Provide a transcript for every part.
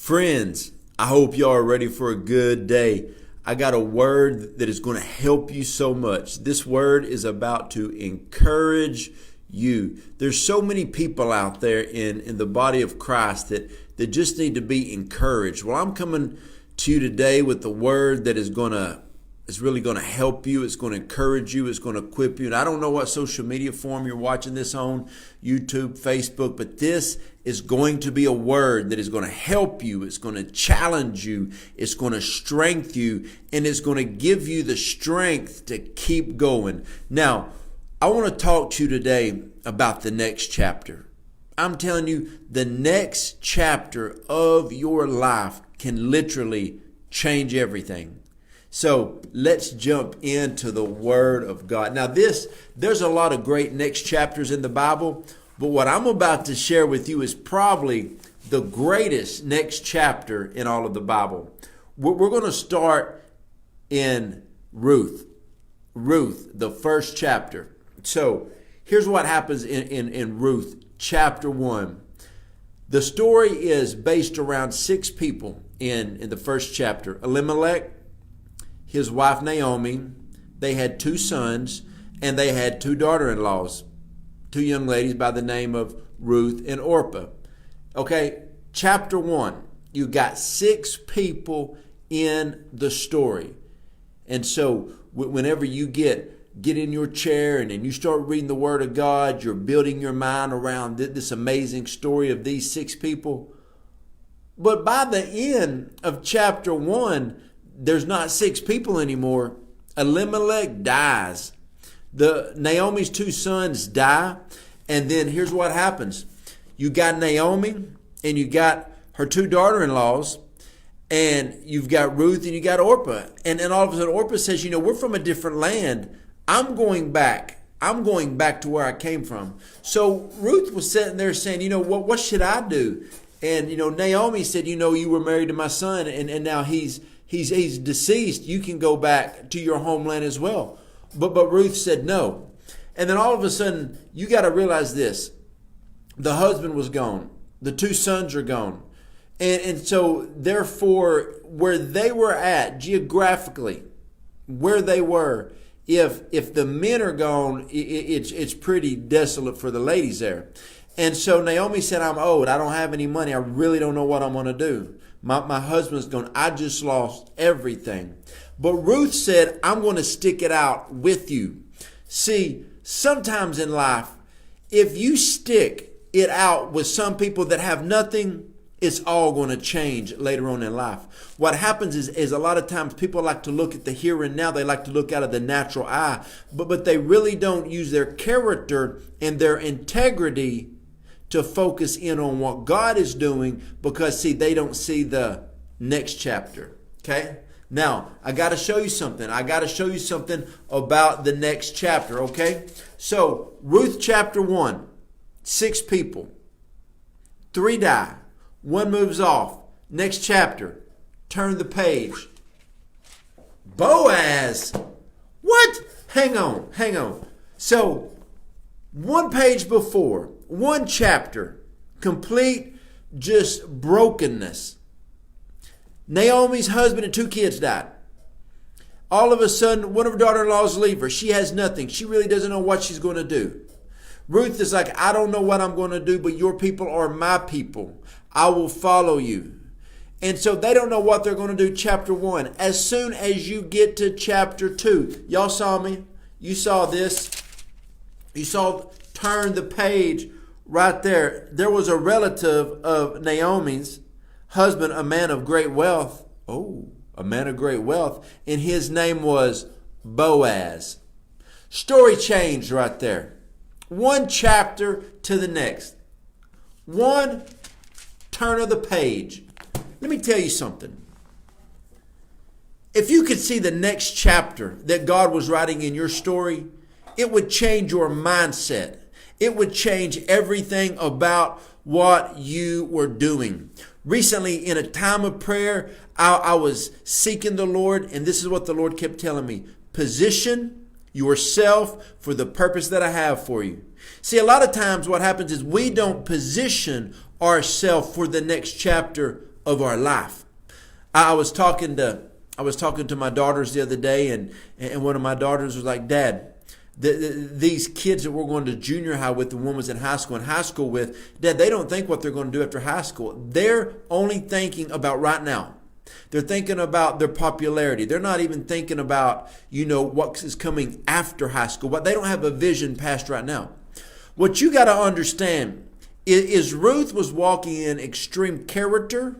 Friends, I hope y'all are ready for a good day. I got a word that is going to help you so much. This word is about to encourage you. There's so many people out there in the body of Christ that just need to be encouraged. Well, I'm coming to you today with the word that is really going to help you. It's going to encourage you. It's going to equip you. And I don't know what social media form you're watching this on, YouTube, Facebook, but this is going to be a word that is going to help you. It's going to challenge you. It's going to strengthen you, and it's going to give you the strength to keep going. Now, I want to talk to you today about the next chapter. I'm telling you, the next chapter of your life can literally change everything. So let's jump into the Word of God. Now there's a lot of great next chapters in the Bible, but what I'm about to share with you is probably the greatest next chapter in all of the Bible. We're going to start in Ruth, the first chapter. So here's what happens in Ruth chapter 1. The story is based around 6 people in the first chapter. Elimelech, his wife Naomi, they had 2 sons, and they had 2 daughter-in-laws, 2 young ladies by the name of Ruth and Orpah. Okay, chapter 1, you got 6 people in the story. And so whenever you get in your chair and you start reading the Word of God, you're building your mind around this amazing story of these 6 people. But by the end of chapter 1, there's not 6 people anymore. Elimelech dies. Naomi's 2 sons die. And then here's what happens. You got Naomi and you got her 2 daughter-in-laws, and you've got Ruth and you got Orpah. And then all of a sudden Orpah says, we're from a different land. I'm going back to where I came from. So Ruth was sitting there saying, what should I do? And, Naomi said, you were married to my son, and now he's deceased. You can go back to your homeland as well. But Ruth said no. And then all of a sudden, you got to realize this. The husband was gone. The 2 sons are gone. And so therefore, where they were at geographically, where they were, if the men are gone, it's pretty desolate for the ladies there. And so Naomi said, I'm old. I don't have any money. I really don't know what I'm going to do. My husband's gone. I just lost everything. But Ruth said, I'm going to stick it out with you. See, sometimes in life, if you stick it out with some people that have nothing, it's all going to change later on in life. What happens is a lot of times people like to look at the here and now. They like to look out of the natural eye, but they really don't use their character and their integrity to focus in on what God is doing, because see, they don't see the next chapter. Okay? Now, I got to show you something. I got to show you something about the next chapter. Okay? So, Ruth chapter 1, 6 people. 3 die. 1 moves off. Next chapter. Turn the page. Boaz. What? Hang on. So, 1 page before, 1 chapter, complete just brokenness. Naomi's husband and 2 kids died. All of a sudden, one of her daughter-in-laws leave her. She has nothing. She really doesn't know what she's going to do. Ruth is like, I don't know what I'm going to do, but your people are my people. I will follow you. And so they don't know what they're going to do. Chapter 1. As soon as you get to chapter 2, y'all saw me. You saw this. You saw, turn the page right there. There was a relative of Naomi's husband, a man of great wealth. Oh, a man of great wealth. And his name was Boaz. Story changed right there. 1 chapter to the next. 1 turn of the page. Let me tell you something. If you could see the next chapter that God was writing in your story, it would change your mindset. It would change everything about what you were doing. Recently, in a time of prayer, I was seeking the Lord, and this is what the Lord kept telling me. Position yourself for the purpose that I have for you. See, a lot of times what happens is we don't position ourselves for the next chapter of our life. I was talking to my daughters the other day, and one of my daughters was like, Dad, these kids that we're going to junior high with, the one was in high school with, Dad, they don't think what they're going to do after high school. They're only thinking about right now. They're thinking about their popularity. They're not even thinking about, what is coming after high school. But they don't have a vision past right now. What you got to understand is Ruth was walking in extreme character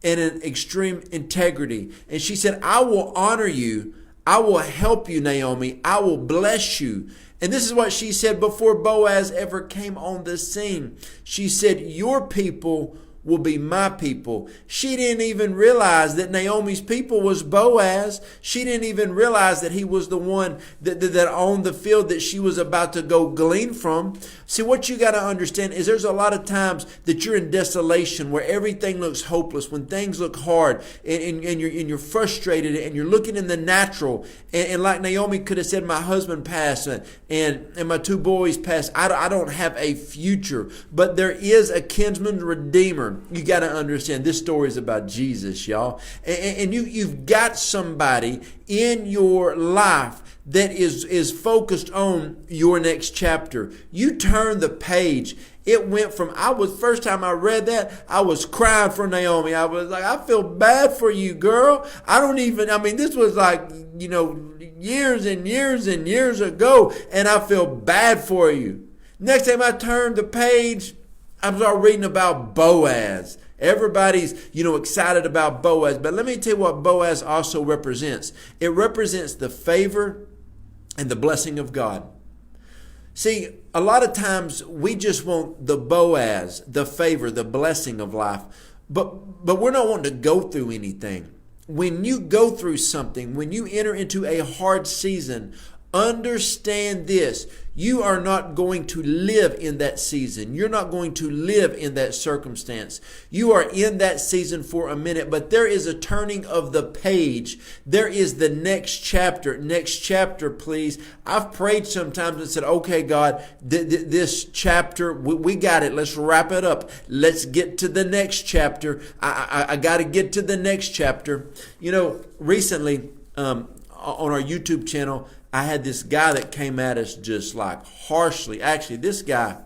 and in extreme integrity. And she said, I will honor you. I will help you, Naomi. I will bless you. And this is what she said before Boaz ever came on the scene. She said, your people will be my people. She didn't even realize that Naomi's people was Boaz. She didn't even realize that he was the one that owned the field that she was about to go glean from. See, what you got to understand is there's a lot of times that you're in desolation, where everything looks hopeless, when things look hard, and you're frustrated, and you're looking in the natural. And like Naomi could have said, my husband passed, and my two boys passed. I don't have a future. But there is a kinsman redeemer. You got to understand, this story is about Jesus, y'all. And you've got somebody in your life that is focused on your next chapter. You turn the page. It went from, first time I read that, I was crying for Naomi. I was like, I feel bad for you, girl. This was like, years and years and years ago, and I feel bad for you. Next time I turned the page, I started reading about Boaz. Everybody's, excited about Boaz. But let me tell you what Boaz also represents. It represents the favor and the blessing of God. See, a lot of times we just want the Boaz, the favor, the blessing of life. But we're not wanting to go through anything. When you go through something, when you enter into a hard season, understand this. You are not going to live in that season. You're not going to live in that circumstance. You are in that season for a minute, but there is a turning of the page. There is the next chapter. Next chapter, please. I've prayed sometimes and said, okay, God, this chapter, we got it. Let's wrap it up. Let's get to the next chapter. I got to get to the next chapter. Recently, on our YouTube channel, I had this guy that came at us just like harshly. Actually, this guy,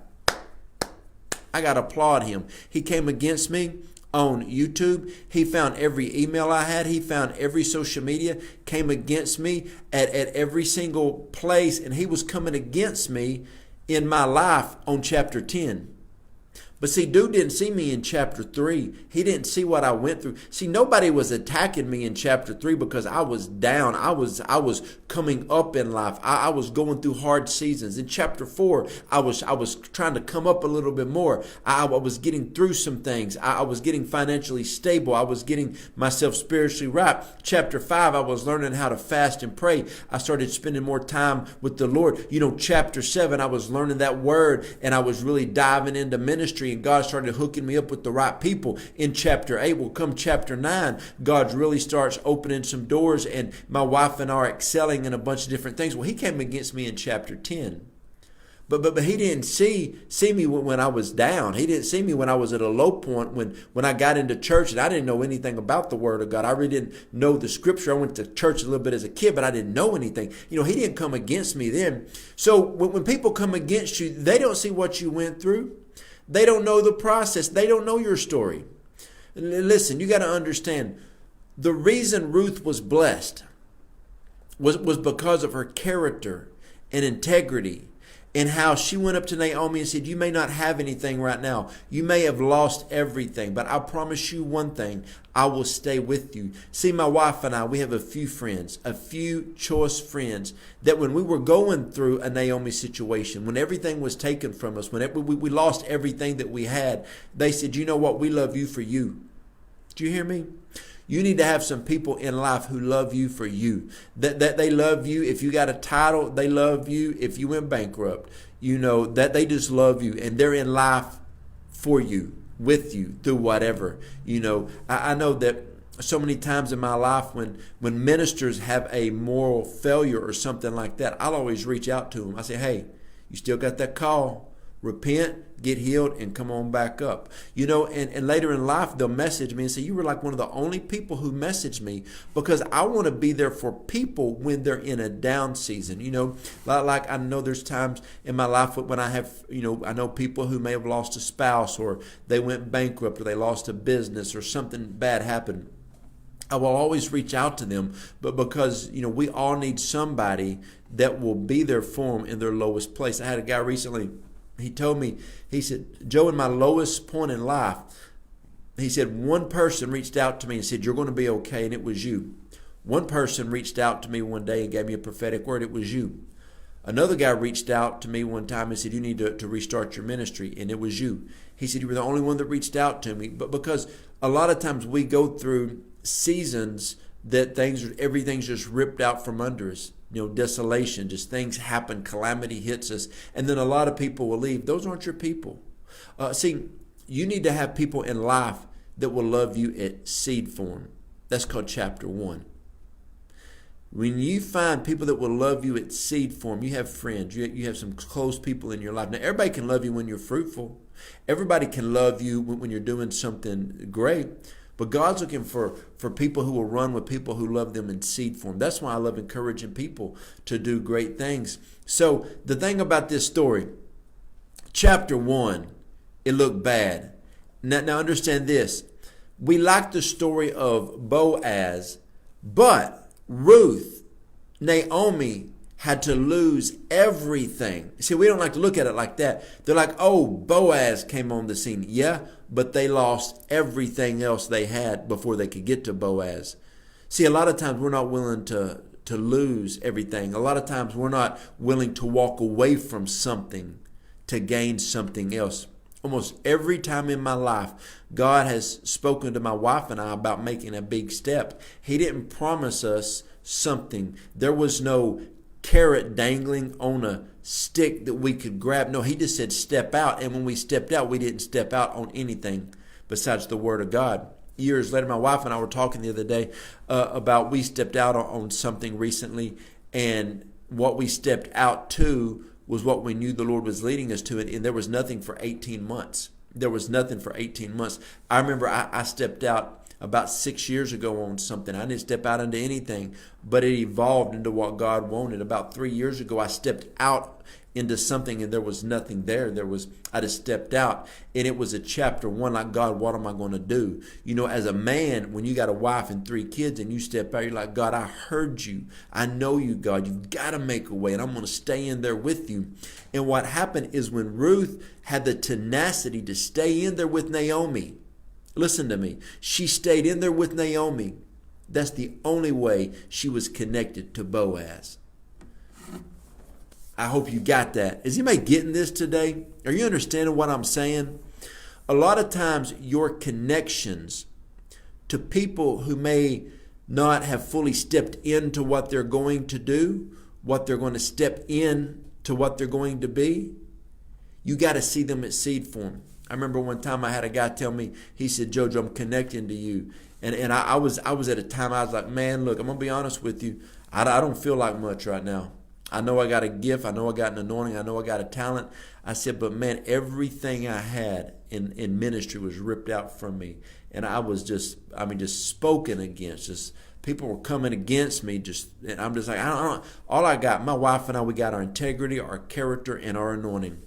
I got to applaud him. He came against me on YouTube. He found every email I had. He found every social media, came against me at every single place. And he was coming against me in my life on chapter 10. But see, dude didn't see me in chapter 3. He didn't see what I went through. See, nobody was attacking me in chapter 3 because I was down. I was coming up in life. I was going through hard seasons. In chapter 4, I was trying to come up a little bit more. I was getting through some things. I was getting financially stable. I was getting myself spiritually right. Chapter 5, I was learning how to fast and pray. I started spending more time with the Lord. Chapter 7, I was learning that word, and I was really diving into ministry. And God started hooking me up with the right people. In chapter 8, well, come chapter 9, God really starts opening some doors, and my wife and I are excelling in a bunch of different things. Well, he came against me in chapter 10. But he didn't see me when I was down. He didn't see me when I was at a low point, when I got into church and I didn't know anything about the Word of God. I really didn't know the Scripture. I went to church a little bit as a kid, but I didn't know anything. He didn't come against me then. So when people come against you, they don't see what you went through. They don't know the process. They don't know your story. Listen, you got to understand, the reason Ruth was blessed was because of her character and integrity, and how she went up to Naomi and said, you may not have anything right now. You may have lost everything, but I promise you one thing, I will stay with you. See, my wife and I, we have a few friends, a few choice friends, that when we were going through a Naomi situation, when everything was taken from us, when we lost everything that we had, they said, you know what, we love you for you. Do you hear me? You need to have some people in life who love you for you. That they love you. If you got a title, they love you. If you went bankrupt, that they just love you. And they're in life for you, with you, through whatever. I know that so many times in my life when ministers have a moral failure or something like that, I'll always reach out to them. I say, hey, you still got that call? Repent, get healed, and come on back up. And later in life, they'll message me and say, you were like one of the only people who messaged me, because I want to be there for people when they're in a down season. Like I know there's times in my life when I have, I know people who may have lost a spouse, or they went bankrupt, or they lost a business, or something bad happened. I will always reach out to them, but because, we all need somebody that will be there for them in their lowest place. I had a guy recently. He told me, he said, Joe, in my lowest point in life, he said, one person reached out to me and said, you're going to be okay, and it was you. One person reached out to me one day and gave me a prophetic word. It was you. Another guy reached out to me one time and said, you need to restart your ministry, and it was you. He said, you were the only one that reached out to me. But because a lot of times we go through seasons that everything's just ripped out from under us. Desolation, just things happen, calamity hits us, and then a lot of people will leave. Those aren't your people. See, you need to have people in life that will love you at seed form. That's called chapter 1. When you find people that will love you at seed form, you have friends, you have some close people in your life. Now, everybody can love you when you're fruitful. Everybody can love you when you're doing something great. But God's looking for people who will run with people who love them in seed form. That's why I love encouraging people to do great things. So the thing about this story, chapter 1, it looked bad. Now understand this. We like the story of Boaz, but Ruth, Naomi, had to lose everything. See, we don't like to look at it like that. They're like, oh, Boaz came on the scene. Yeah, but they lost everything else they had before they could get to Boaz. See, a lot of times we're not willing to lose everything. A lot of times we're not willing to walk away from something to gain something else. Almost every time in my life, God has spoken to my wife and I about making a big step. He didn't promise us something. There was no carrot dangling on a stick that we could grab. No, he just said step out. And when we stepped out, we didn't step out on anything besides the word of God. Years later, my wife and I were talking the other day about we stepped out on something recently, and what we stepped out to was what we knew the Lord was leading us to, and there was nothing for 18 months. There was nothing for 18 months. I remember I stepped out about 6 years ago on something. I didn't step out into anything, but it evolved into what God wanted. About 3 years ago, I stepped out into something and there was nothing there. I just stepped out, and it was a chapter 1, like, God, what am I going to do? As a man, when you got a wife and 3 kids and you step out, you're like, God, I heard you. I know you, God. You've got to make a way, and I'm going to stay in there with you. And what happened is when Ruth had the tenacity to stay in there with Naomi, listen to me, she stayed in there with Naomi. That's the only way she was connected to Boaz. I hope you got that. Is anybody getting this today? Are you understanding what I'm saying? A lot of times your connections to people who may not have fully stepped into what they're going to do, what they're going to step in to what they're going to be, you got to see them at seed form. I remember one time I had a guy tell me, he said, Jojo, I'm connecting to you. And I was at a time I was like, man, look, I'm going to be honest with you. I don't feel like much right now. I know I got a gift. I know I got an anointing. I know I got a talent. I said, but man, everything I had in ministry was ripped out from me. And I was just spoken against. Just people were coming against me. And I'm just like, I don't. All I got, my wife and I, we got our integrity, our character, and our anointing.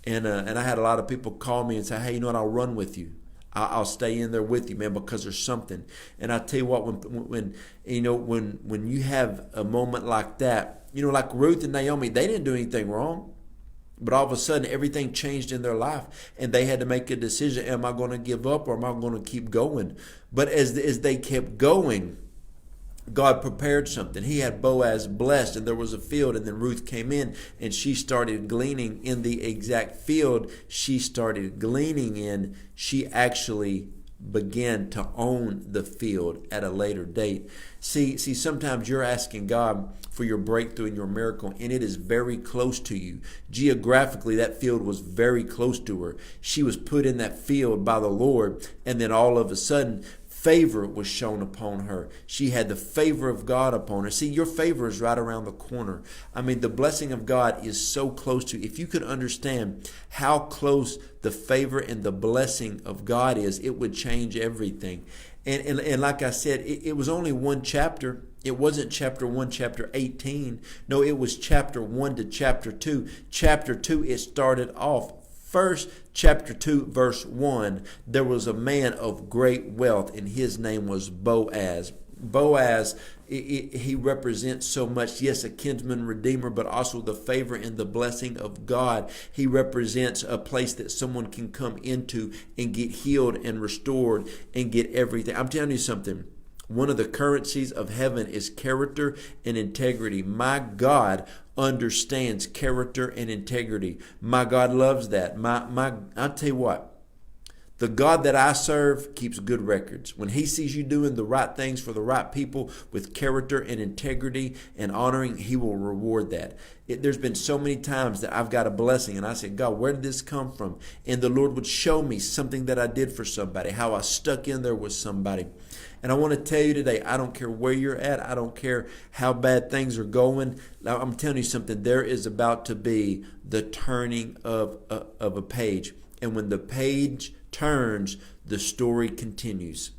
And I had a lot of people call me and say, hey, you know what? I'll run with you. I'll stay in there with you, man, because there's something. And I tell you what, when you have a moment like that, like Ruth and Naomi, they didn't do anything wrong, but all of a sudden everything changed in their life, and they had to make a decision: am I going to give up, or am I going to keep going? But as they kept going, God prepared something. He had Boaz blessed, and there was a field, and then Ruth came in and she started gleaning in the exact field she started gleaning in. She actually began to own the field at a later date. See, sometimes you're asking God for your breakthrough and your miracle, and it is very close to you. Geographically, that field was very close to her. She was put in that field by the Lord, and then all of a sudden, Favor was shown upon her. She had the favor of God upon her. See, your favor is right around the corner. I mean, the blessing of God is so close to you. If you could understand how close the favor and the blessing of God is, it would change everything. And like I said, it was only one chapter. It wasn't chapter 1, chapter 18. No, it was chapter 1 to chapter 2. Chapter 2, it started off. First, chapter 2, verse 1, there was a man of great wealth, and his name was Boaz. Boaz, he represents so much, yes, a kinsman redeemer, but also the favor and the blessing of God. He represents a place that someone can come into and get healed and restored and get everything. I'm telling you something. One of the currencies of heaven is character and integrity. My God understands character and integrity. My God loves that. I'll tell you what. The God that I serve keeps good records. When he sees you doing the right things for the right people with character and integrity and honoring, he will reward that. There's been so many times that I've got a blessing and I said, God, where did this come from? And the Lord would show me something that I did for somebody, how I stuck in there with somebody. And I want to tell you today, I don't care where you're at. I don't care how bad things are going. I'm telling you something. There is about to be the turning of a page. And when the page turns, the story continues.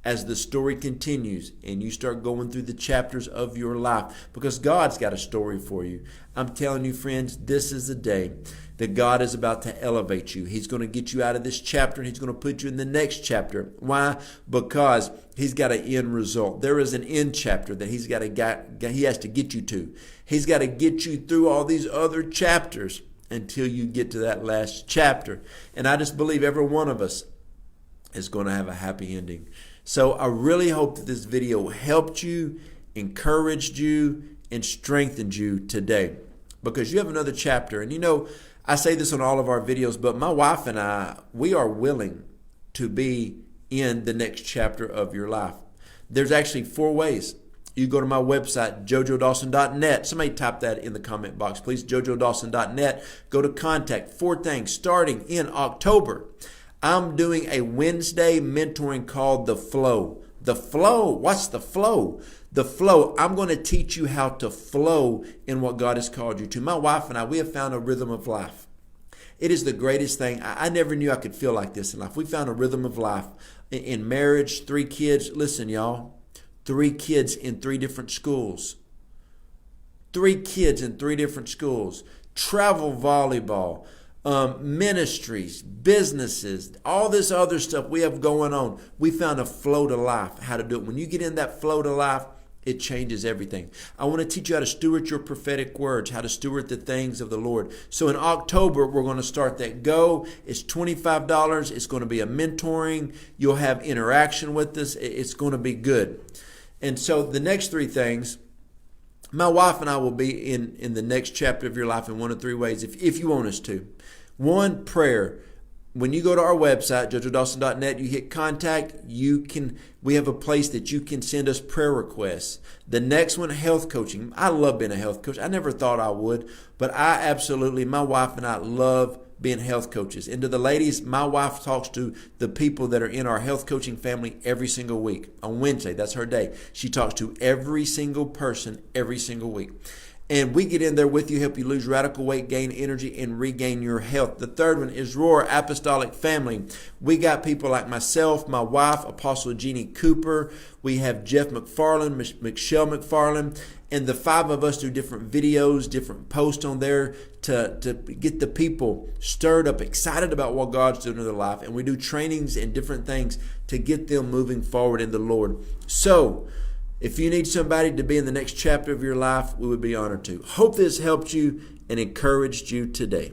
As the story continues and you start going through the chapters of your life, because God's got a story for you. I'm telling you, friends, this is the day that God is about to elevate you. He's going to get you out of this chapter and he's going to put you in the next chapter. Why? Because he's got an end result. There is an end chapter that he has to get you to. He's got to get you through all these other chapters until you get to that last chapter. And I just believe every one of us is going to have a happy ending. So I really hope that this video helped you, encouraged you, and strengthened you today, because you have another chapter. And you know, I say this on all of our videos, but my wife and I, we are willing to be in the next chapter of your life. There's actually 4 ways. You go to my website, jojodawson.net. Somebody type that in the comment box, please. jojodawson.net. Go to contact. 4 things. Starting in October, I'm doing a Wednesday mentoring called The Flow. The Flow. What's the flow? The flow. I'm going to teach you how to flow in what God has called you to. My wife and I, we have found a rhythm of life. It is the greatest thing. I never knew I could feel like this in life. We found a rhythm of life. In marriage, 3 kids. Listen, y'all. 3 kids in 3 different schools. 3 kids in 3 different schools. Travel volleyball. Ministries, businesses, all this other stuff we have going on. We found a flow to life, how to do it. When you get in that flow to life, it changes everything. I want to teach you how to steward your prophetic words, how to steward the things of the Lord. So in October, we're going to start that. Go. It's $25. It's going to be a mentoring. You'll have interaction with us. It's going to be good. And so the next 3 things, my wife and I will be in the next chapter of your life in 1 of 3 ways, if you want us to. 1, prayer. When you go to our website, jojodawson.net, you hit contact, we have a place that you can send us prayer requests. The next one, health coaching. I love being a health coach. I never thought I would, but my wife and I love being health coaches. And to the ladies, my wife talks to the people that are in our health coaching family every single week. On Wednesday, that's her day. She talks to every single person every single week. And we get in there with you, help you lose radical weight, gain energy, and regain your health. The third one is Roar Apostolic Family. We got people like myself, my wife, Apostle Jeannie Cooper. We have Jeff McFarland, Michelle McFarland. And the 5 of us do different videos, different posts on there to get the people stirred up, excited about what God's doing in their life. And we do trainings and different things to get them moving forward in the Lord. So, if you need somebody to be in the next chapter of your life, we would be honored to. Hope this helped you and encouraged you today.